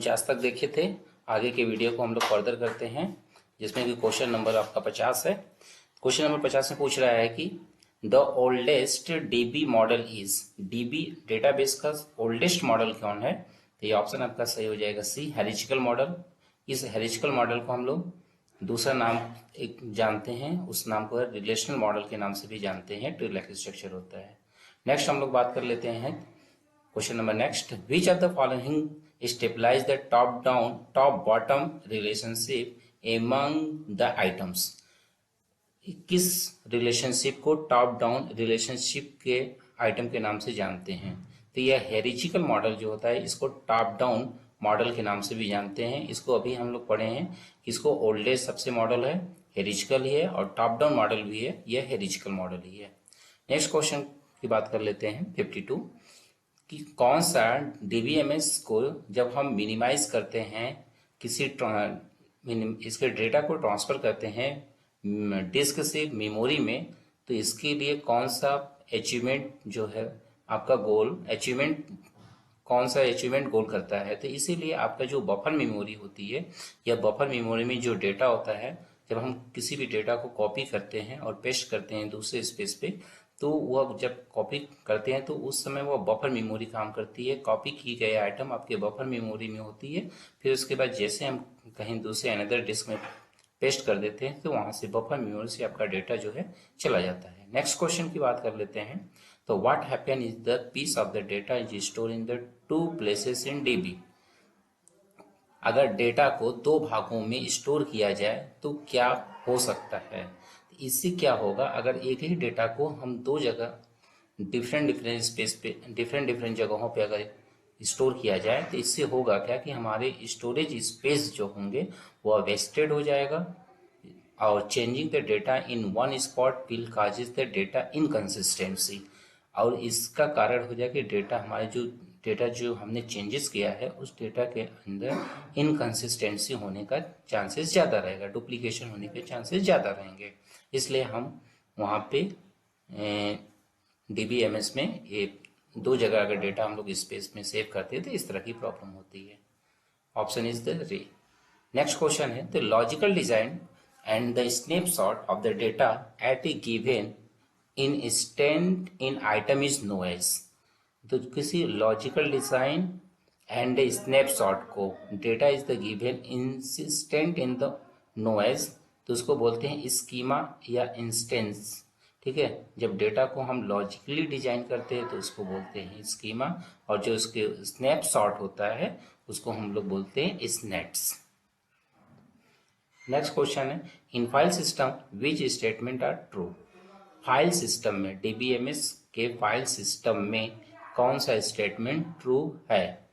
कुछ आज तक देखे थे। आगे के वीडियो को हम लोग फर्दर करते हैं, जिसमें कि क्वेश्चन नंबर आपका 50 है। क्वेश्चन नंबर 50 में पूछ रहा है कि the oldest dB model is, dB database का ओल्डेस्ट मॉडल कौन है? तो ये ऑप्शन आपका सही हो जाएगा सी, हेरिजिकल मॉडल। इस हेरिजिकल मॉडल को हम लोग दूसरा नाम एक जानते हैं, उस नाम को रिलेशनल मॉडल के नाम से भी जानते हैं। ट्री लाइक स्ट्रक्चर होता है। नेक्स्ट हम लोग बात कर लेते हैं question number next, which of the following stabilize the top bottom relationship among the items? किस रिलेशनशिप को टॉप डाउन रिलेशनशिप के आइटम के नाम से जानते हैं? तो यह हेरिजिकल मॉडल जो होता है इसको टॉप डाउन मॉडल के नाम से भी जानते हैं। इसको अभी हम लोग पढ़े हैं कि इसको ओल्डेस्ट सबसे मॉडल है, हेरिजिकल ही है, और टॉप डाउन मॉडल भी है, यह हेरिजिकल मॉडल ही है। नेक्स्ट क्वेश्चन की बात कर लेते हैं 52, कि कौन सा डीबीएमएस को जब हम मिनिमाइज करते हैं, किसी इसके डेटा को ट्रांसफर करते हैं डिस्क से मेमोरी में, तो इसके लिए कौन सा अचीवमेंट जो है आपका गोल अचीवमेंट, कौन सा अचीवमेंट गोल करता है? तो इसीलिए आपका जो बफर मेमोरी होती है, या बफर मेमोरी में जो डेटा होता है, जब हम किसी भी डेटा को कॉपी करते हैं और पेस्ट करते हैं दूसरे स्पेस पे, तो वह जब कॉपी करते हैं तो उस समय वह बफर मेमोरी काम करती है। कॉपी की गए आइटम आपके बफर मेमोरी में होती है, फिर उसके बाद जैसे हम कहीं दूसरे अनदर डिस्क में पेस्ट कर देते हैं तो वहां से बफर मेमोरी से आपका डेटा जो है चला जाता है। नेक्स्ट क्वेश्चन की बात कर लेते हैं। तो what happen is the piece of the data is store in the two places in DB? अगर डेटा को दो भागों में स्टोर किया जाए तो क्या हो सकता है? इससे क्या होगा, अगर एक ही डेटा को हम दो जगह डिफरेंट डिफरेंट स्पेस पे डिफरेंट डिफरेंट जगहों पे अगर स्टोर किया जाए, तो इससे होगा क्या कि हमारे स्टोरेज स्पेस जो होंगे वह वेस्टेड हो जाएगा, और changing the data in one spot will causes the data inconsistency. और इसका कारण हो जाए कि डेटा जो हमने चेंजेस किया है उस डेटा के अंदर इनकंसिस्टेंसी होने का चांसेस ज़्यादा रहेगा, डुप्लीकेशन होने के चांसेस ज़्यादा रहेंगे। इसलिए हम वहाँ पे डीबीएमएस में एक दो जगह अगर डेटा हम लोग स्पेस में सेव करते हैं तो इस तरह की प्रॉब्लम होती है। Option is the ray. Next question है, the logical design and the snapshot of the data at a given instant in item is known as. तो किसी logical design and a snapshot को data is the given instant in the known as, तो उसको बोलते हैं schema या instance. ठीक है, जब डेटा को हम लॉजिकली डिजाइन करते हैं तो उसको बोलते हैं स्कीमा, और जो उसके स्नैपशॉट होता है उसको हम लोग बोलते हैं स्नैट्स। नेक्स्ट क्वेश्चन है, in file system which statement are true? File system में, डीबीएमएस के फाइल सिस्टम में कौन सा स्टेटमेंट ट्रू है?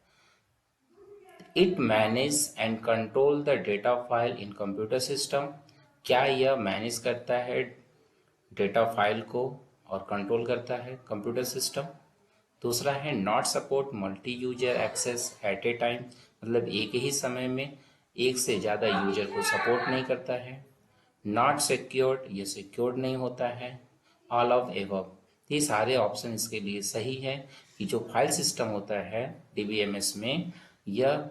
It manage and control the data file in computer system. क्या यह मैनेज करता है डेटा फाइल को और कंट्रोल करता है कंप्यूटर सिस्टम? दूसरा है, not support multi user access at a time, मतलब एक ही समय में एक से ज़्यादा यूजर को सपोर्ट नहीं करता है। नॉट सिक्योर्ड, ये सिक्योर्ड नहीं होता है। ऑल ऑफ एबव, ये सारे ऑप्शन इसके लिए सही है कि जो फाइल सिस्टम होता है डीबीएमएस में, यह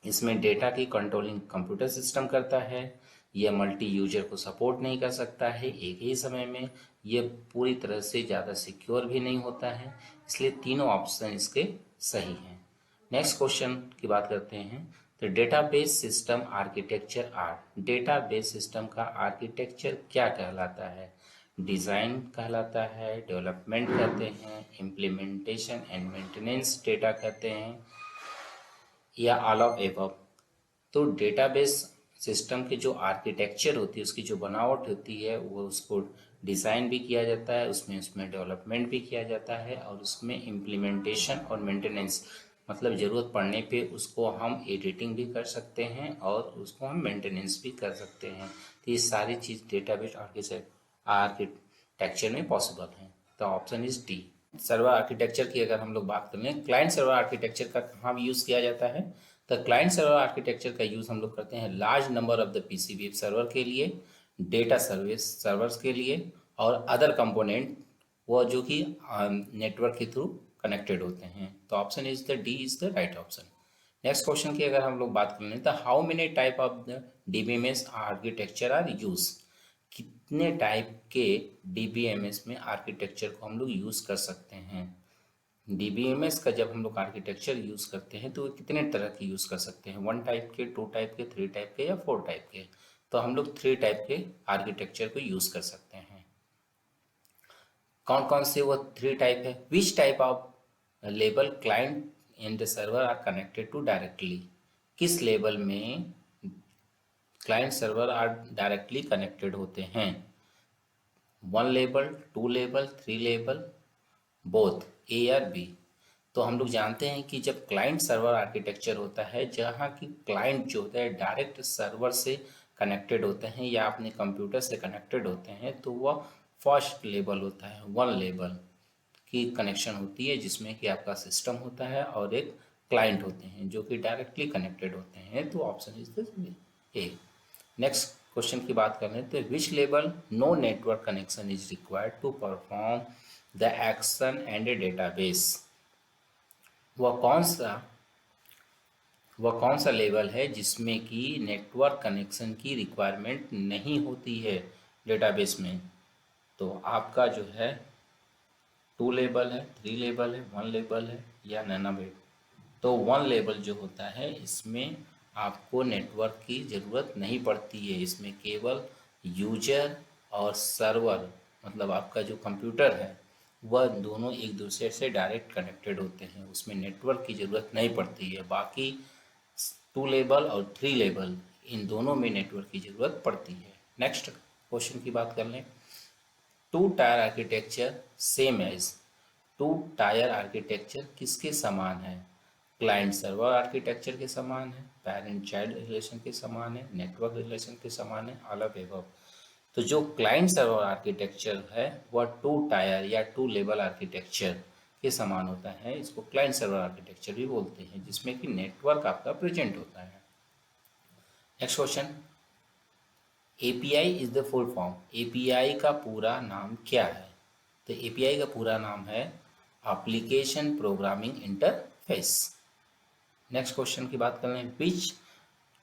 इसमें डेटा की कंट्रोलिंग कंप्यूटर सिस्टम करता है, यह मल्टी यूजर को सपोर्ट नहीं कर सकता है एक ही समय में, यह पूरी तरह से ज़्यादा सिक्योर भी नहीं होता है। इसलिए तीनों ऑप्शन इसके सही हैं। नेक्स्ट क्वेश्चन की बात करते हैं, तो database system architecture are, database system का आर्किटेक्चर क्या कहलाता है? डिज़ाइन कहलाता है, डेवलपमेंट कहते हैं, इम्प्लीमेंटेशन एंड मेंटेनेंस डेटा कहते हैं, या ऑल ऑफ एबव? तो डेटाबेस सिस्टम के जो आर्किटेक्चर होती है, उसकी जो बनावट होती है, वो उसको डिज़ाइन भी किया जाता है, उसमें डेवलपमेंट भी किया जाता है, और उसमें इम्प्लीमेंटेशन और मेंटेनेंस, मतलब ज़रूरत पड़ने पे उसको हम एडिटिंग भी कर सकते हैं और उसको हम मेंटेनेंस भी कर सकते हैं। तो ये सारी चीज़ डेटाबेस आर्किटेक्चर में पॉसिबल है। तो option is D. Server architecture की अगर हम लोग बात करें, क्लाइंट सर्वर आर्किटेक्चर का कहाँ यूज़ किया जाता है? तो क्लाइंट सर्वर आर्किटेक्चर का यूज़ हम लोग करते हैं large number of the PC web server के लिए, डेटा सर्विस सर्वर्स के लिए, और अदर कंपोनेंट वो जो कि नेटवर्क के थ्रू कनेक्टेड होते हैं। तो option is the D is the right option. Next question की अगर हम लोग बात कर लें तो how many type of the DBMS architecture are use, कितने टाइप के डीबीएमएस में आर्किटेक्चर को हम लोग यूज कर सकते हैं। डीबीएमएस का जब हम लोग आर्किटेक्चर यूज करते हैं तो वो कितने तरह के यूज कर सकते हैं, 1 टाइप के, 2 टाइप के, 3 टाइप के या 4 टाइप के। तो हम लोग 3 टाइप के आर्किटेक्चर को यूज कर सकते हैं। कौन कौन से वो 3 टाइप है। विच टाइप ऑफ लेबल client and server are connected to directly, किस लेबल में client server are directly connected होते हैं। 1 लेबल, 2 लेबल, 3 लेबल, बोथ ए और बी। तो हम लोग जानते हैं कि जब क्लाइंट सर्वर आर्किटेक्चर होता है जहाँ की क्लाइंट जो होता है डायरेक्ट सर्वर से कनेक्टेड होते हैं या अपने कंप्यूटर से कनेक्टेड होते हैं, तो वह फर्स्ट लेवल होता है, 1 लेवल की कनेक्शन होती है जिसमें कि आपका सिस्टम होता है और एक क्लाइंट होते हैं जो कि डायरेक्टली कनेक्टेड होते हैं। तो option is the A. Next question की बात कर लें तो which level no network connection is required to perform the action and a database, वह कौन सा लेवल है जिसमें कि नेटवर्क कनेक्शन की रिक्वायरमेंट नहीं होती है डेटाबेस में। तो आपका जो है 2 लेबल है, 3 लेबल है, 1 लेबल है या नन ऑफ इट। तो 1 लेबल जो होता है इसमें आपको नेटवर्क की ज़रूरत नहीं पड़ती है, इसमें केवल यूजर और सर्वर मतलब आपका जो कंप्यूटर है वह दोनों एक दूसरे से डायरेक्ट कनेक्टेड होते हैं, उसमें नेटवर्क की ज़रूरत नहीं पड़ती है। बाकी 2 लेबल और 3 लेबल इन दोनों में नेटवर्क की ज़रूरत पड़ती है। नेक्स्ट क्वेश्चन की बात कर लें। 2 tier architecture same as, 2 tier architecture किसके समान है। क्लाइंट सर्वर आर्किटेक्चर के समान है, पेरेंट चाइल्ड रिलेशन के समान है, नेटवर्क रिलेशन के समान है, ऑल ऑफ एबव। तो जो क्लाइंट सर्वर आर्किटेक्चर है वह 2 टायर या 2 लेवल आर्किटेक्चर के समान होता है, इसको क्लाइंट सर्वर आर्किटेक्चर भी बोलते हैं जिसमें कि नेटवर्क आपका प्रेजेंट होता है। Next question, API is the full form, API का पूरा नाम क्या है। तो एपीआई का पूरा नाम है application programming interface. Next question की बात कर लें, विच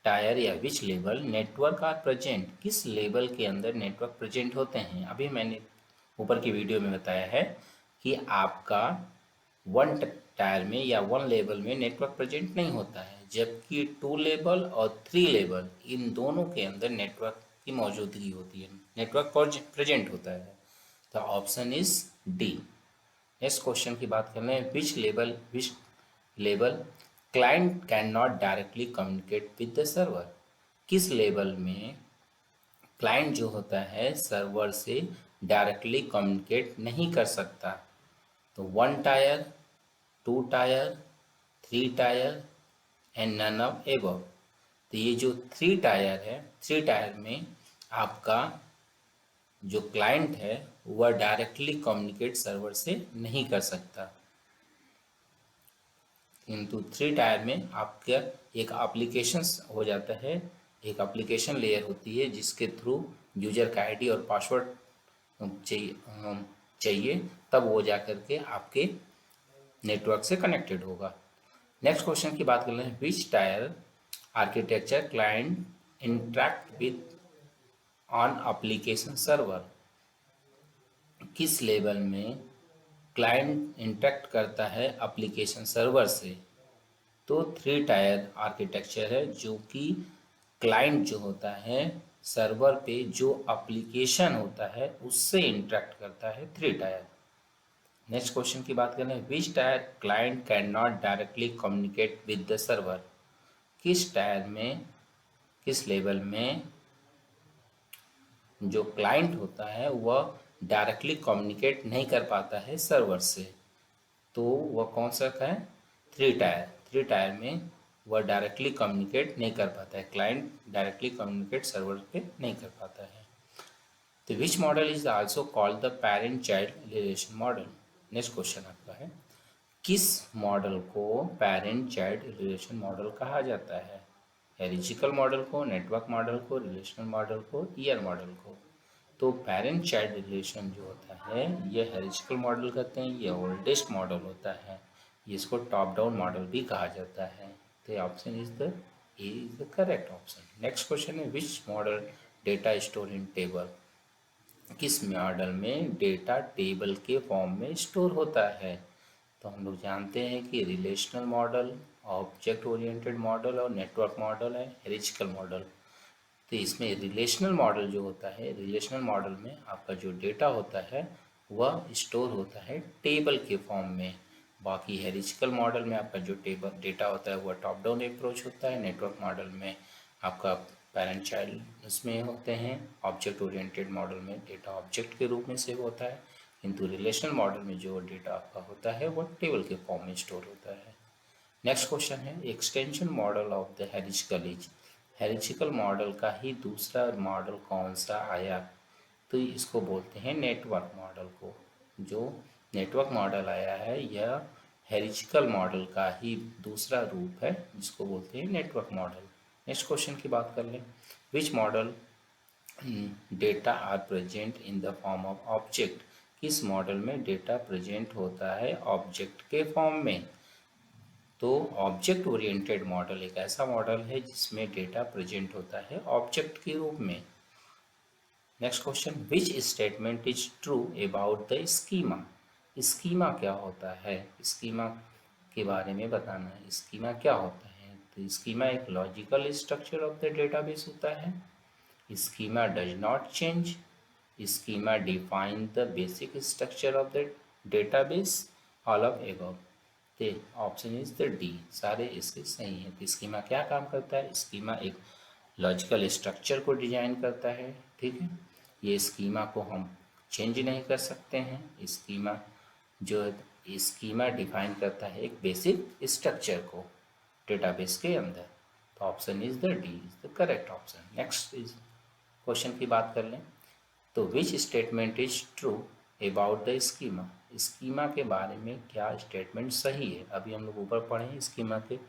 टायर या which level network are present, किस लेवल के अंदर नेटवर्क प्रेजेंट होते हैं। अभी मैंने ऊपर की वीडियो में बताया है कि आपका 1 टायर में या 1 लेवल में नेटवर्क प्रेजेंट नहीं होता है, जबकि 2 लेवल और 3 लेवल इन दोनों के अंदर नेटवर्क की मौजूदगी होती है, नेटवर्क प्रेजेंट होता है। तो option is D. Next question की बात कर लें, which level client can not directly communicate with the server, किस लेवल में क्लाइंट जो होता है सर्वर से डायरेक्टली कम्युनिकेट नहीं कर सकता। तो 1 tier, 2 tier, 3 tier and none of above. तो ये जो 3 टायर है, 3 टायर में आपका जो क्लाइंट है वह डायरेक्टली कम्युनिकेट सर्वर से नहीं कर सकता, किंतु 3 टायर में आपका एक एप्लीकेशन हो जाता है, एक एप्लीकेशन लेयर होती है जिसके थ्रू यूजर का आईडी और पासवर्ड चाहिए तब वो जा कर के आपके नेटवर्क से कनेक्टेड होगा। नेक्स्ट क्वेश्चन की बात कर लें, which tier architecture client interact with on application server, किस लेवल में क्लाइंट इंटरेक्ट करता है एप्लीकेशन सर्वर से। तो 3 टायर आर्किटेक्चर है जो कि क्लाइंट जो होता है सर्वर पे जो एप्लीकेशन होता है उससे इंटरेक्ट करता है 3 टायर। नेक्स्ट क्वेश्चन की बात करें, which tier client can not directly communicate with the server, किस टायर में, किस लेवल में जो क्लाइंट होता है वह डायरेक्टली कम्युनिकेट नहीं कर पाता है सर्वर से। तो वह कौन सा का है, 3 टायर। 3 टायर में वह डायरेक्टली कम्युनिकेट नहीं कर पाता है, क्लाइंट डायरेक्टली कम्युनिकेट सर्वर पे नहीं कर पाता है। तो which model is also called the parent child relation model. Next question आपका है, किस मॉडल को पेरेंट चाइल्ड रिलेशन मॉडल कहा जाता है। हेरिजिकल मॉडल को, नेटवर्क मॉडल को, रिलेशनल मॉडल को, ईयर मॉडल को। तो पेरेंट चाइल्ड रिलेशन जो होता है ये हेरिजिकल मॉडल कहते हैं, ये ओल्डेस्ट मॉडल होता है, इसको टॉप डाउन मॉडल भी कहा जाता है। The option is the A is the correct option. Next question है which model data store in table? किस मॉडल में डेटा टेबल के फॉर्म में स्टोर होता है? तो हम लोग जानते हैं कि relational model, object oriented model और नेटवर्क मॉडल है, हेरिस्टिकल मॉडल। तो इसमें रिलेशनल मॉडल जो होता है, रिलेशनल मॉडल में आपका जो डेटा होता है वह स्टोर होता है टेबल के फॉर्म में। बाकी हेरिस्टिकल मॉडल में आपका जो टेबल डेटा होता है वह टॉप डाउन अप्रोच होता है। नेटवर्क मॉडल में आपका पेरेंट चाइल्ड उसमें होते हैं। ऑब्जेक्ट ओरिएंटेड मॉडल में डेटा ऑब्जेक्ट के रूप में सेव होता है, किंतु रिलेशनल मॉडल में जो डेटा आपका होता है वह टेबल के फॉर्म में स्टोर होता है। नेक्स्ट क्वेश्चन है extension model of the hierarchical is. Hierarchical model का ही दूसरा मॉडल कौन सा आया? तो इसको बोलते हैं नेटवर्क मॉडल को। जो नेटवर्क मॉडल आया है यह हेरिस्टिकल मॉडल का ही दूसरा रूप है, जिसको बोलते हैं नेटवर्क मॉडल। नेक्स्ट क्वेश्चन की बात कर लें, which model data are present in the form of object. किस मॉडल में डेटा प्रेजेंट होता है ऑब्जेक्ट के फॉर्म में? तो ऑब्जेक्ट ओरिएंटेड मॉडल एक ऐसा मॉडल है जिसमें डेटा प्रेजेंट होता है ऑब्जेक्ट के रूप में। Next question, which statement is true about the schema. Schema क्या होता है? स्कीमा के बारे में बताना है। स्कीमा क्या होता है? तो स्कीमा एक logical structure of the database होता है। Schema does not change. Schema define the basic structure of the database. All of above. तो ऑप्शन इज द डी, सारे इसके सही हैं। तो स्कीमा क्या काम करता है? स्कीमा एक लॉजिकल स्ट्रक्चर को डिजाइन करता है, ठीक है। ये स्कीमा को हम चेंज नहीं कर सकते हैं। स्कीमा जो है स्कीमा डिफाइन करता है एक बेसिक स्ट्रक्चर को डेटाबेस के अंदर। तो option is the D is the correct option. Next is question की बात कर लें, तो which statement is true about the schema. Schema के बारे में क्या स्टेटमेंट सही है? अभी हम लोग ऊपर पढ़े स्कीमा के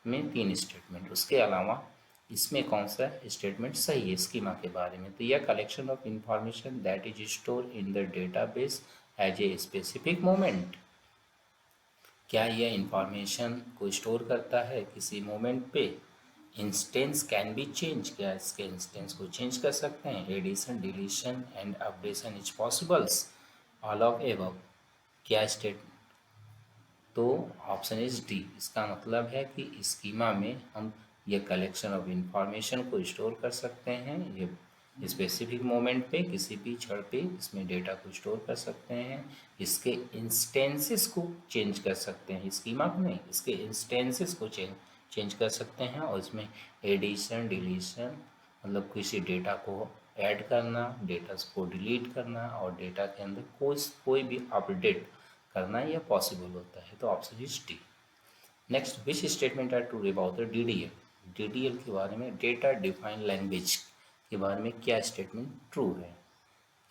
में 3 स्टेटमेंट, उसके अलावा इसमें कौन सा स्टेटमेंट सही है स्कीमा के बारे में? तो यह collection of information that is store in the database as a specific moment. क्या यह इंफॉर्मेशन को स्टोर करता है किसी मोमेंट पे? इंस्टेंस कैन बी चेंज, क्या इसके इंस्टेंस को चेंज कर सकते हैं? Addition, deletion and updation is possibles. All of above. क्या स्टेट? तो ऑप्शन इज डी, इसका मतलब है कि स्कीमा में हम ये कलेक्शन ऑफ इंफॉर्मेशन को स्टोर कर सकते हैं। ये स्पेसिफिक मोमेंट पे किसी भी क्षण पे इसमें डेटा को स्टोर कर सकते हैं। इसके इंस्टेंसेस को चेंज कर सकते हैं, स्कीमा को नहीं, इसके इंस्टेंसेस को चेंज कर सकते हैं। और इसमें एडिशन, डिलीशन मतलब किसी डेटा को ऐड करना, डेटा को डिलीट करना और डेटा के अंदर कोई भी अपडेट करना यह पॉसिबल होता है। तो option is D. Next, which statement are true about the DDL. DDL के बारे में, डेटा डिफाइन लैंग्वेज के बारे में क्या स्टेटमेंट ट्रू है?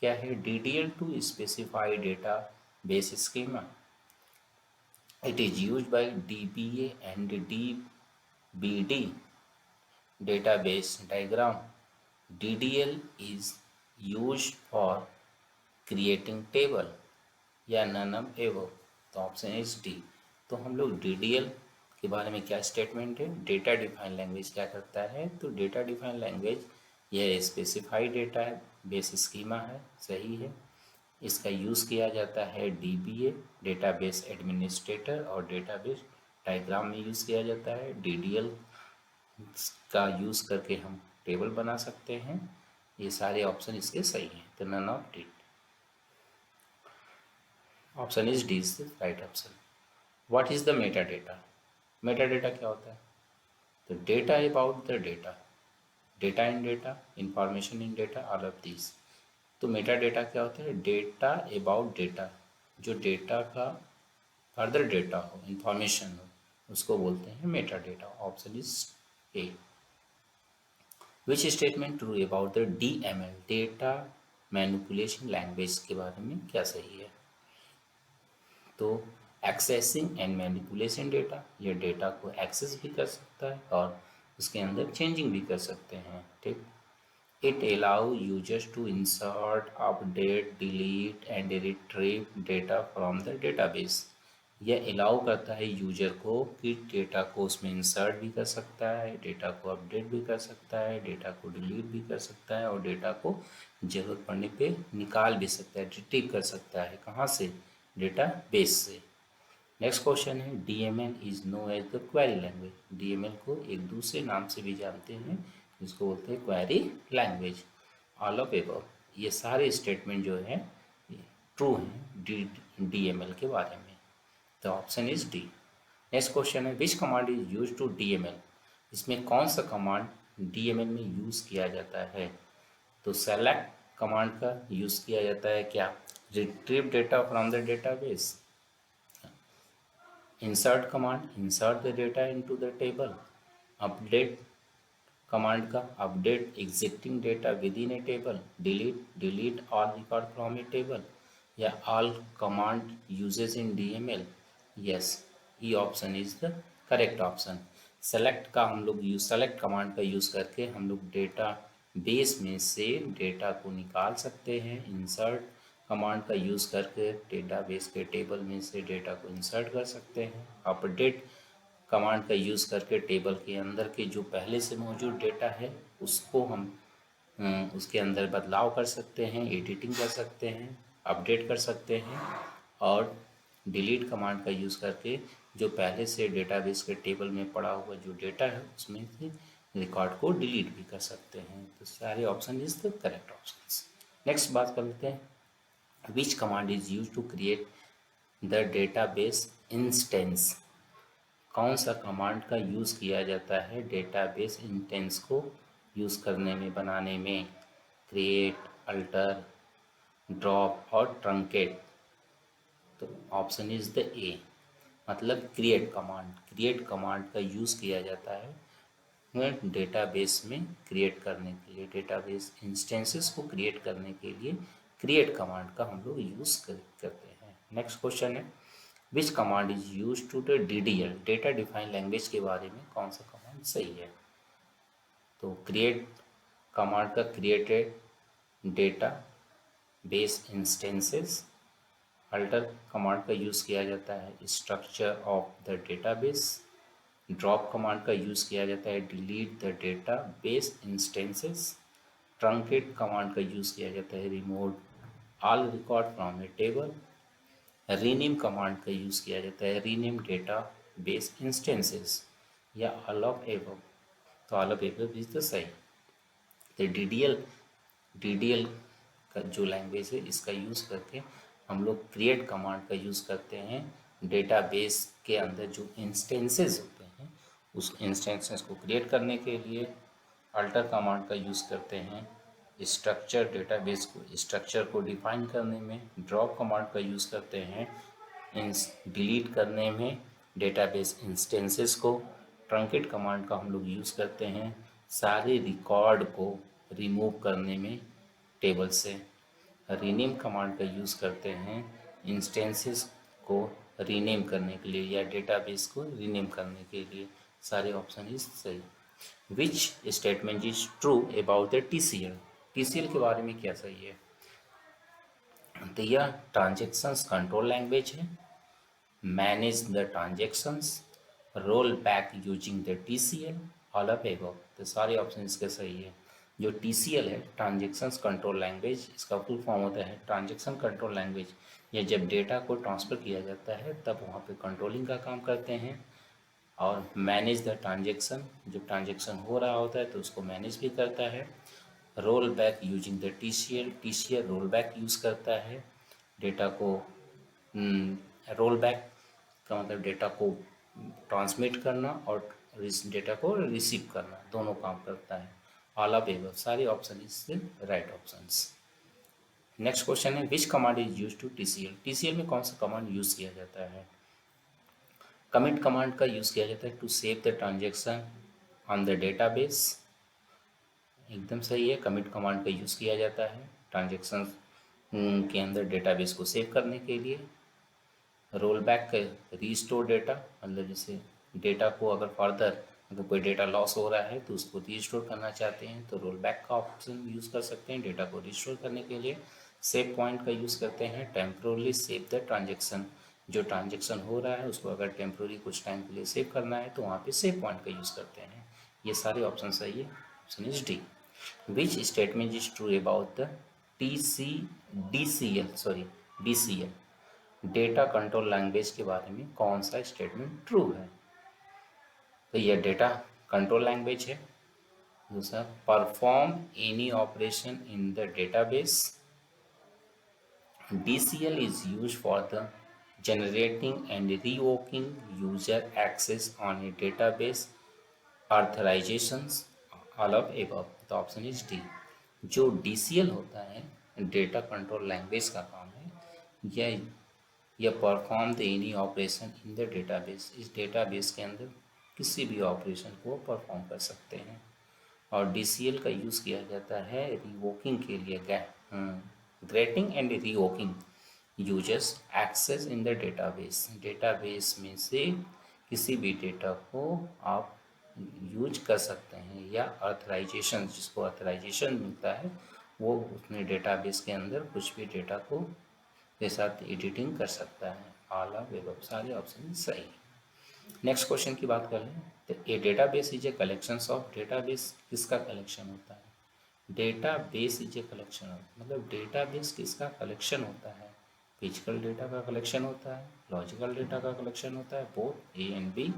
क्या है? DDL to specify database schema. It is used by DBA and DBD database diagram. DDL is used for creating table या none of above। तो ऑप्शन इज डी। तो हम लोग DDL के बारे में क्या स्टेटमेंट है? डेटा डिफाइन लैंग्वेज क्या करता है? तो डेटा डिफाइन लैंग्वेज यह स्पेसिफाइड डेटा है बेस स्कीमा है, सही है। इसका यूज़ किया जाता है DBA डेटाबेस एडमिनिस्ट्रेटर और डेटाबेस डायग्राम में यूज़ किया जाता है। DDL का यूज़ करके हम टेबल बना सकते हैं। ये सारे ऑप्शन इसके सही हैं। तो none of D, option is D is the right option. What is the meta data? Meta data क्या होता है? तो data about the data, data in data, information in data, all of this. तो meta data क्या होता है? Data about data, जो data का फर्दर डेटा हो, इंफॉर्मेशन हो, उसको बोलते हैं meta data. Option is A. Which statement true about the DML data manipulation language के बारे में क्या सही है? तो एक्सेसिंग एंड मैनिपुलेशन डेटा, ये डेटा को एक्सेस भी कर सकता है और उसके अंदर चेंजिंग भी कर सकते हैं, ठीक। It allow users to insert, update, delete and retrieve data from the database. यह अलाउ करता है यूजर को कि डेटा को उसमें इंसर्ट भी कर सकता है, डेटा को अपडेट भी कर सकता है, डेटा को डिलीट भी कर सकता है और डेटा को ज़रूरत पड़ने पे निकाल भी सकता है, रिट्रीव कर सकता है। कहाँ से? डेटा बेस से। नेक्स्ट क्वेश्चन है DML is known as the query language. DML को एक दूसरे नाम से भी जानते हैं, जिसको बोलते हैं query language. All of above, ये सारे स्टेटमेंट जो है ट्रू हैं DML के बारे में। तो option is D. Next question है which command is use to DML। इसमें कौन सा कमांड DML में यूज़ किया जाता है? तो सेलेक्ट कमांड का यूज़ किया जाता है। क्या? Retrieve data from the database. Insert command, insert the data into the table. Update command का update existing data within a table. Delete all record from a table. या all command uses in DML। Yes, e option is the correct option. Select का हम लोग select command का use करके हम लोग data base में से डेटा को निकाल सकते हैं। इंसर्ट कमांड का यूज़ करके डेटाबेस के टेबल में से डेटा को इंसर्ट कर सकते हैं। अपडेट कमांड का यूज़ करके टेबल के अंदर के जो पहले से मौजूद डेटा है उसको हम उसके अंदर बदलाव कर सकते हैं, एडिटिंग कर सकते हैं, अपडेट कर सकते हैं। और डिलीट कमांड का यूज़ करके जो पहले से डेटाबेस के टेबल में पड़ा हुआ जो डेटा है उसमें से रिकॉर्ड को डिलीट भी कर सकते हैं। तो सारे option is the correct options. Next बात कर लेते हैं which command is use to create the database instance. कौन सा कमांड का यूज़ किया जाता है डेटाबेस इंस्टेंस को यूज़ करने में, बनाने में? क्रिएट, अल्टर, ड्रॉप और ट्रंकेट। तो ऑप्शन इज द ए, मतलब क्रिएट कमांड। क्रिएट कमांड का यूज़ किया जाता है डेटाबेस में क्रिएट करने के लिए, डेटाबेस इंस्टेंसेस को क्रिएट करने के लिए क्रिएट कमांड का हम लोग यूज़ करते हैं। नेक्स्ट क्वेश्चन है which command is use to the DDL, data define language के बारे में कौन सा कमांड सही है? तो क्रिएट कमांड का created database instances. Alter command का यूज़ किया जाता है structure of the database. Drop command का यूज़ किया जाता है delete the database instances. Truncate command का यूज़ किया जाता है remove all record from a table. Rename command का यूज़ किया जाता है रीनेम डेटा बेस इंस्टेंसेस। या ऑल ऑफ एबव। तो all of above is the सही। तो DDL का जो लैंग्वेज है इसका यूज़ करके हम लोग क्रिएट कमांड का यूज़ करते हैं डेटाबेस के अंदर जो इंस्टेंसेस होते हैं उस इंस्टेंसेस को क्रिएट करने के लिए। अल्टर कमांड का यूज़ करते हैं स्ट्रक्चर डेटाबेस को स्ट्रक्चर को डिफाइन करने में। ड्रॉप कमांड का यूज़ करते हैं डिलीट करने में डेटाबेस इंस्टेंसेस को। ट्रंकेट कमांड का हम लोग यूज़ करते हैं सारे रिकॉर्ड को रिमूव करने में टेबल से। रीनेम कमांड का यूज़ करते हैं इंस्टेंसेस को रीनेम करने के लिए या डेटाबेस को रीनेम करने के लिए। सारे ऑप्शन इज सही। Which statement is true about the TCL। TCL के बारे में क्या सही है? तो यह ट्रांजेक्शंस कंट्रोल लैंग्वेज है। Manage the transactions, roll back using the TCL, all of above. तो सारे ऑप्शन इसके सही है। जो TCL है ट्रांजेक्शंस कंट्रोल लैंग्वेज, इसका फुल फॉर्म होता है ट्रांजेक्शन कंट्रोल लैंग्वेज। या जब डेटा को ट्रांसफ़र किया जाता है तब वहाँ पे कंट्रोलिंग का काम करते हैं। और मैनेज द ट्रांजेक्शन, जब ट्रांजेक्शन हो रहा होता है तो उसको मैनेज भी करता है। Roll back using the TCL roll back use करता है डेटा को। रोल बैक का मतलब डेटा को ट्रांसमिट करना और डेटा को रिसीव करना, दोनों काम करता है। ऑल ऑफ एबव, सारे option is right options. Next question है which command is use to TCL। TCL में कौन सा कमांड यूज़ किया जाता है? कमिट कमांड का यूज़ किया जाता है to save the transaction on the database. एकदम सही है, कमिट कमांड का यूज़ किया जाता है ट्रांजेक्शन के अंदर डेटाबेस को सेव करने के लिए। रोल बैक रीस्टोर डेटा, मतलब जैसे डेटा को अगर फर्दर अगर कोई डेटा लॉस हो रहा है तो उसको रीस्टोर करना चाहते हैं तो रोल बैक का ऑप्शन यूज़ कर सकते हैं डेटा को रीस्टोर करने के लिए। सेव पॉइंट का यूज़ करते हैं टेम्पोरली सेव द ट्रांजेक्शन, जो ट्रांजेक्शन हो रहा है उसको अगर टेम्प्रोरी कुछ टाइम के लिए सेव करना है तो वहाँ पे सेव पॉइंट का यूज़ करते हैं। ये सारे ऑप्शन सही है। Option is D. Which statement is true about the DCL data control language के बारे में कौन सा स्टेटमेंट ट्रू है? तो यह डेटा कंट्रोल लैंग्वेज है। दूसरा, perform any operation in the database. DCL is used for the generating and revoking user access on a database authorizations, all of above. The option is D. जो DCL होता है data control language का काम है, यह perform the any operation in the database, इस database के अंदर किसी भी ऑपरेशन को परफॉर्म कर सकते हैं। और DCL का यूज़ किया जाता है रिवोकिंग के लिए, granting and revoking users access in the database, database में से किसी भी डेटा को आप यूज कर सकते हैं, या ऑथराइजेशन, जिसको ऑथराइजेशन मिलता है वो उसमें डेटाबेस के अंदर कुछ भी डेटा को के साथ एडिटिंग कर सकता है। ऑल ऑफ एबव, सारे ऑप्शन सही। नेक्स्ट क्वेश्चन की बात कर लें तो a database is a collection of, database किसका कलेक्शन होता है? डेटाबेस इज ए कलेक्शन, मतलब डेटाबेस किसका कलेक्शन होता है? फिजिकल डेटा का कलेक्शन होता है, लॉजिकल डेटा का कलेक्शन होता है, बोथ ए एंड बी,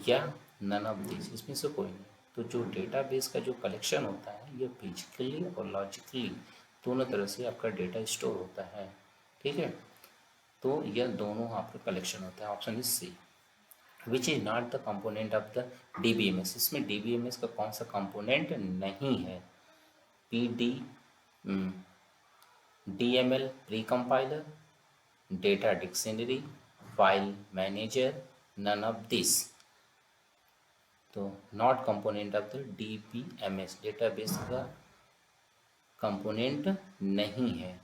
या नन ऑफ दिस, इसमें से कोई नहीं। तो जो डेटाबेस का जो कलेक्शन होता है ये फिजिकली और लॉजिकली दोनों तरह से आपका डेटा स्टोर होता है, ठीक है। तो यह दोनों आपका कलेक्शन होता है। Option is C. Which is not the component of the DBMS, इसमें DBMS का कौन सा कंपोनेंट नहीं है? PD, DML pre compiler, data dictionary, file manager, none of this. तो not component of the DBMS, database का कंपोनेंट नहीं है।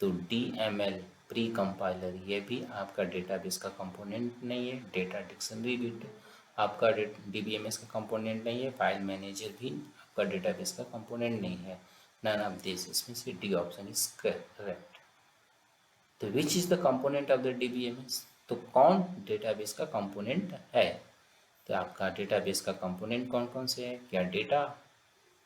तो DML प्री कंपाइलर ये भी आपका डेटाबेस का कंपोनेंट नहीं है। डेटा डिक्शनरी भी आपका DBMS का कंपोनेंट नहीं है। फाइल मैनेजर भी आपका डेटाबेस का कंपोनेंट नहीं है। नन ऑफ दिस, इसमें से डी ऑप्शन इज करेक्ट। तो which is the component of the DBMS, तो कौन डेटाबेस का कंपोनेंट है? तो आपका डेटाबेस का कंपोनेंट कौन कौन से है? क्या डेटा,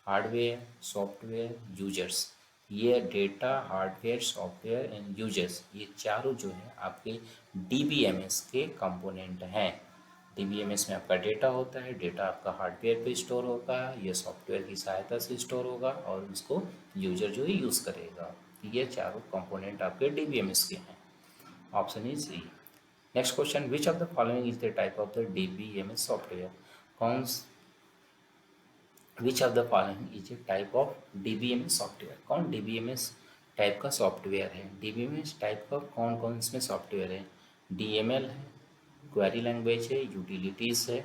हार्डवेयर, सॉफ्टवेयर, यूजर्स। ये data, hardware, software and users, ये चारों जो है आपके DBMS के कंपोनेंट हैं। DBMS में आपका डेटा होता है, डेटा आपका हार्डवेयर पे स्टोर होता है, ये सॉफ्टवेयर की सहायता से स्टोर होगा और इसको यूजर जो है यूज़ करेगा। ये चारों कंपोनेंट आपके DBMS के हैं। Option is e. Next question, which of the following is the type of the DBMS software? कौन, which of the following is a type of DBMS software? कौन DBMS टाइप का software है? DBMS type का कौन कौन इसमें software है? DML है, क्वेरी लैंग्वेज है, यूटिलिटीज़ है,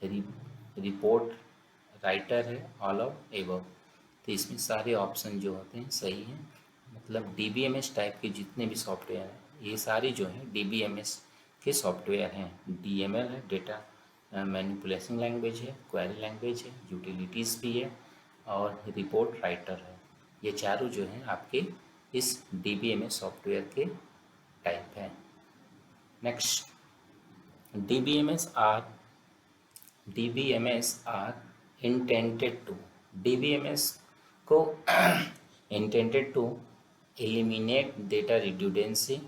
रिपोर्ट राइटर है, ऑल ऑफ एबव। तो इसमें सारे ऑप्शन जो होते हैं सही हैं। मतलब DBMS टाइप के जितने भी सॉफ्टवेयर हैं ये सारे जो हैं DBMS के सॉफ्टवेयर हैं। DML है, डेटा मैनिपुलेशन लैंग्वेज है, क्वेरी लैंग्वेज है, यूटिलिटीज़ भी है, और रिपोर्ट राइटर है। ये चारों जो हैं आपके इस DBMS सॉफ्टवेयर के टाइप हैं। Next, DBMS are intended to, DBMS को intended to eliminate data redundancy,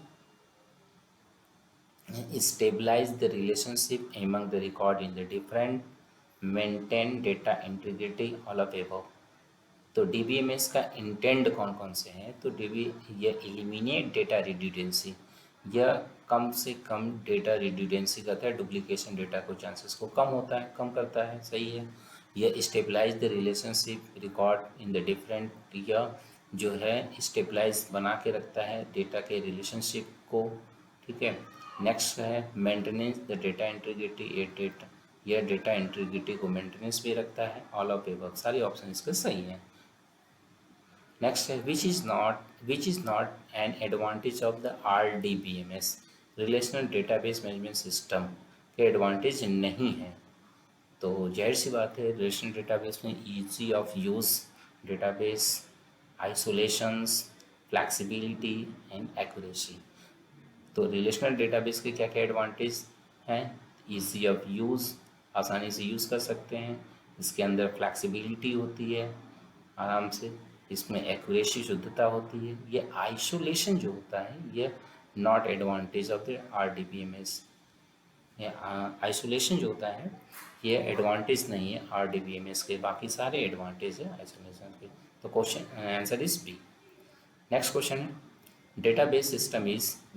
stabilize the relationship among the record in the different, maintain data integrity, all of above। तो DBMS का इंटेंड कौन कौन से हैं? तो ये एलिमिनेट डेटा रिड्यूडेंसी, यह कम से कम डेटा रिड्यूडेंसी करता है, डुप्लीकेशन डेटा को चांसेस को कम करता है, सही है। यह stabilize the relationship record in the different, यह जो है स्टेबलाइज बना के रखता है डेटा के रिलेशनशिप को, ठीक है। नेक्स्ट है मेंटेनेंस द डेटा इंटीग्रिटी, यह डेटा इंटीग्रिटी को मेंटेनेंस भी रखता है, ऑल ऑफ एबव, सारी ऑप्शन इसके सही हैं। नेक्स्ट है which is not an advantage of the RDBMS, relational database management system के एडवांटेज नहीं है। तो जाहिर सी बात है, रिलेशनल डेटाबेस में easy of use database, isolations, flexibility and accuracy, तो रिलेशनल डेटाबेस के क्या क्या एडवांटेज हैं? ईजी ऑफ यूज़, आसानी से यूज़ कर सकते हैं, इसके अंदर फ्लैक्सिबिलिटी होती है आराम से, इसमें एक्यूरेसी शुद्धता होती है। ये आइसोलेशन जो होता है ये not advantage of the RDBMS। ये आइसोलेशन जो होता है ये एडवांटेज नहीं है RDBMS के, बाकी सारे एडवांटेज है आइसोलेशन के। तो question answer is b. Next question है database system is a.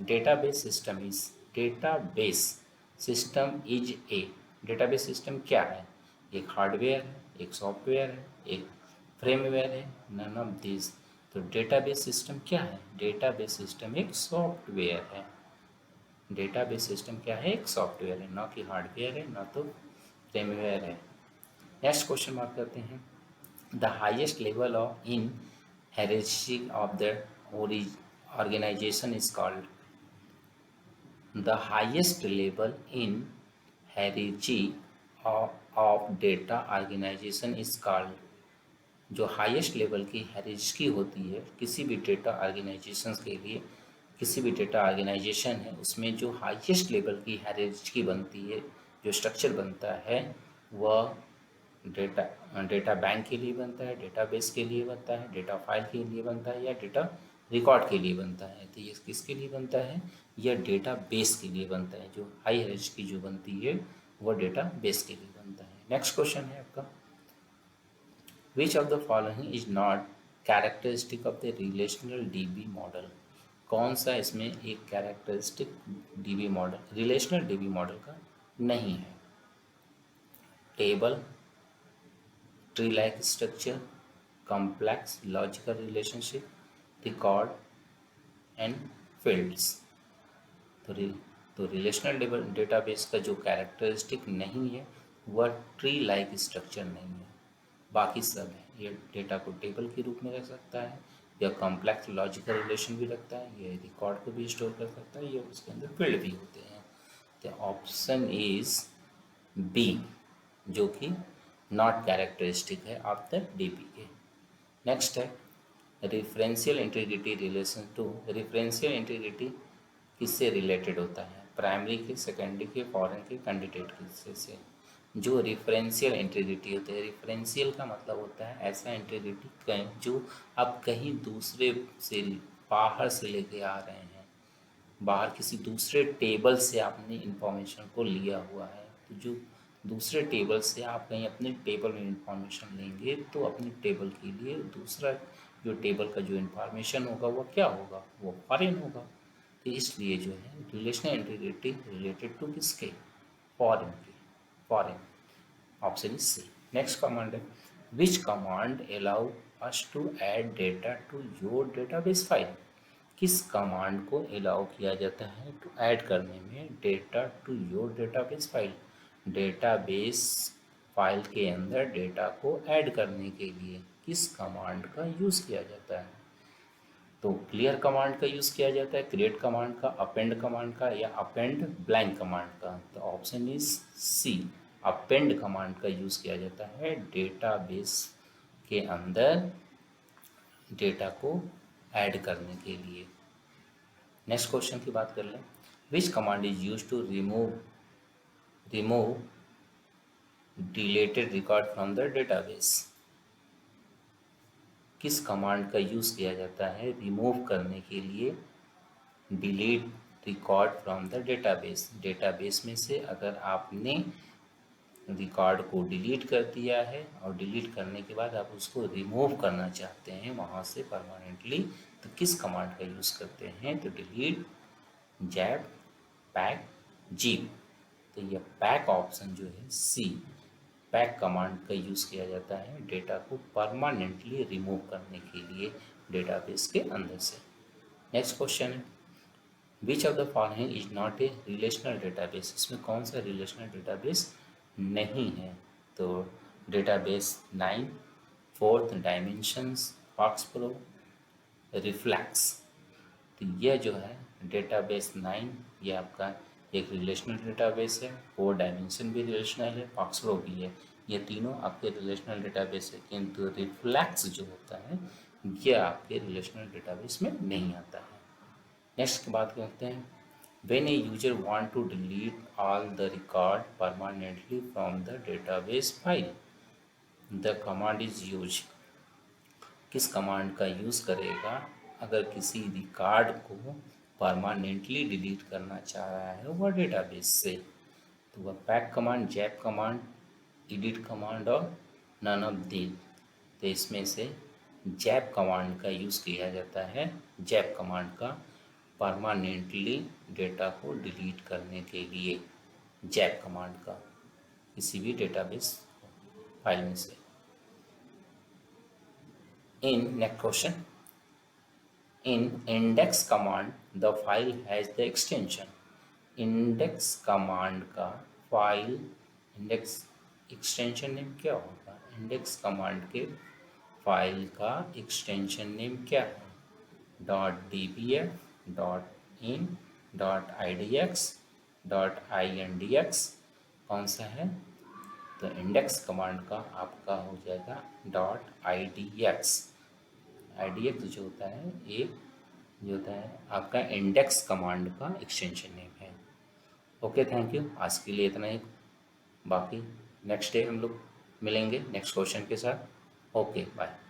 Database system क्या है? एक हार्डवेयर है, एक सॉफ्टवेयर है, एक फ्रेमवेयर है, नन ऑफ दिस। तो डेटाबेस सिस्टम क्या है? डेटाबेस सिस्टम एक सॉफ्टवेयर है। डेटाबेस सिस्टम क्या है? एक सॉफ्टवेयर है, ना कि हार्डवेयर है, ना तो फ्रेमवेयर है। नेक्स्ट क्वेश्चन बात करते हैं the highest level of in hierarchy of the organization is called. The highest level in hierarchy of data organization is called. जो हाईएस्ट लेवल की हायरार्की होती है किसी भी डेटा ऑर्गेनाइजेशन के लिए, किसी भी डेटा ऑर्गेनाइजेशन है उसमें जो हाईएस्ट लेवल की हायरार्की बनती है, जो स्ट्रक्चर बनता है वह डेटा बैंक के लिए बनता है, डेटाबेस के लिए बनता है, डेटा फाइल के लिए बनता है, या डेटा रिकॉर्ड के लिए बनता है। तो ये किसके लिए बनता है? यह डेटा बेस के लिए बनता है। जो हाई हायरार्की जो बनती है वह डेटा बेस के लिए बनता है। नेक्स्ट क्वेश्चन है आपका विच of the following is not characteristic of the relational dB model. कौन सा इसमें एक characteristic dB model, relational dB model का नहीं है? Table, tree like structure, complex logical relationship, record and fields। तो रिलेशनल डेटाबेस का जो कैरेक्टरिस्टिक नहीं है वह ट्री लाइक स्ट्रक्चर नहीं है, बाकी सब है। ये डेटा को टेबल के रूप में रख सकता है, या कॉम्प्लेक्स लॉजिकल रिलेशन भी रखता है, ये रिकॉर्ड को भी स्टोर कर सकता है, ये उसके अंदर फील्ड भी होते हैं। तो ऑप्शन इज बी जो कि नॉट कैरेक्टरिस्टिक है ऑफ द डीबी के। नेक्स्ट है referential integrity relation to. Referential integrity किससे रिलेटेड होता है? प्राइमरी के, सेकेंडरी के, फॉरेन के, कैंडिडेट के से। जो रेफरेंशियल इंटीग्रिटी होती है, रेफरेंशियल का मतलब होता है ऐसा इंटीग्रिटी जो आप कहीं दूसरे से बाहर से लेके आ रहे हैं, बाहर किसी दूसरे टेबल से आपने इंफॉर्मेशन को लिया हुआ है। तो जो दूसरे टेबल से आप कहीं अपने टेबल में इंफॉर्मेशन लेंगे तो अपने टेबल के लिए दूसरा जो टेबल का जो इंफॉर्मेशन होगा वो क्या होगा? वो फॉरेन होगा। तो इसलिए जो है रिलेशनल इंटीग्रिटी रिलेटेड टू किसके? Foreign key, foreign. Option is c. Next command है which command allow us to add data to your database file. किस कमांड को अलाउ किया जाता है टू ऐड करने में data to your database file? Database file के अंदर डेटा को ऐड करने के लिए किस कमांड का यूज़ किया जाता है? तो क्लियर कमांड का यूज़ किया जाता है, क्रिएट कमांड का, अपेंड कमांड का, या अपेंड ब्लैंक कमांड का। तो option is C, append command का यूज़ किया जाता है डेटाबेस के अंदर डेटा को ऐड करने के लिए। नेक्स्ट क्वेश्चन की बात कर लें which command is use to remove deleted record from the database. किस कमांड का यूज़ किया जाता है रिमूव करने के लिए delete record from the database? Database में से अगर आपने रिकॉर्ड को डिलीट कर दिया है और डिलीट करने के बाद आप उसको रिमूव करना चाहते हैं वहाँ से परमानेंटली, तो किस कमांड का यूज़ करते हैं? तो डिलीट, जैप, पैक, जीप। तो यह पैक ऑप्शन जो है सी, पैक कमांड का यूज़ किया जाता है डेटा को परमानेंटली रिमूव करने के लिए डेटाबेस के अंदर से। नेक्स्ट क्वेश्चन है विच of the following is not a relational database. इसमें कौन सा रिलेशनल डेटाबेस नहीं है? तो डेटाबेस 9, फोर्थ डायमेंशंस, फॉक्सप्रो, रिफ्लेक्स। तो यह जो है डेटाबेस 9 ये आपका एक रिलेशनल डेटाबेस है, 4 डायमेंशन भी रिलेशनल है, फॉक्सप्रो भी है, ये तीनों आपके रिलेशनल डेटाबेस है। किंतु रिफ्लेक्स जो होता है यह आपके रिलेशनल डेटाबेस में नहीं आता है। नेक्स्ट की बात करते हैं When a user want to delete all the record permanently from the database file, the command is used. किस कमांड का यूज़ करेगा अगर किसी रिकॉर्ड को परमानेंटली डिलीट करना चाह रहा है वह डेटाबेस से? तो वह pack command, JAP command, edit command और नन ऑफ दी। तो इसमें से जैप कमांड का यूज़ किया जाता है। जैप कमांड का परमानेंटली डेटा को डिलीट करने के लिए, जैप कमांड का किसी भी डेटाबेस फाइल में से। In next question, in index command the file has the extension. Index command का फाइल इंडेक्स एक्सटेंशन नेम क्या होगा? इंडेक्स कमांड के फाइल का एक्सटेंशन नेम क्या है? .dbf, .in, .idx, .indx कौन सा है? तो इंडेक्स कमांड का आपका हो जाएगा .idx। idx जो होता है ये जो होता है आपका इंडेक्स कमांड का एक्सटेंशन नेम है। Okay, thank you. आज के लिए इतना ही। बाकी नेक्स्ट डे हम लोग मिलेंगे नेक्स्ट क्वेश्चन के साथ। Okay, bye.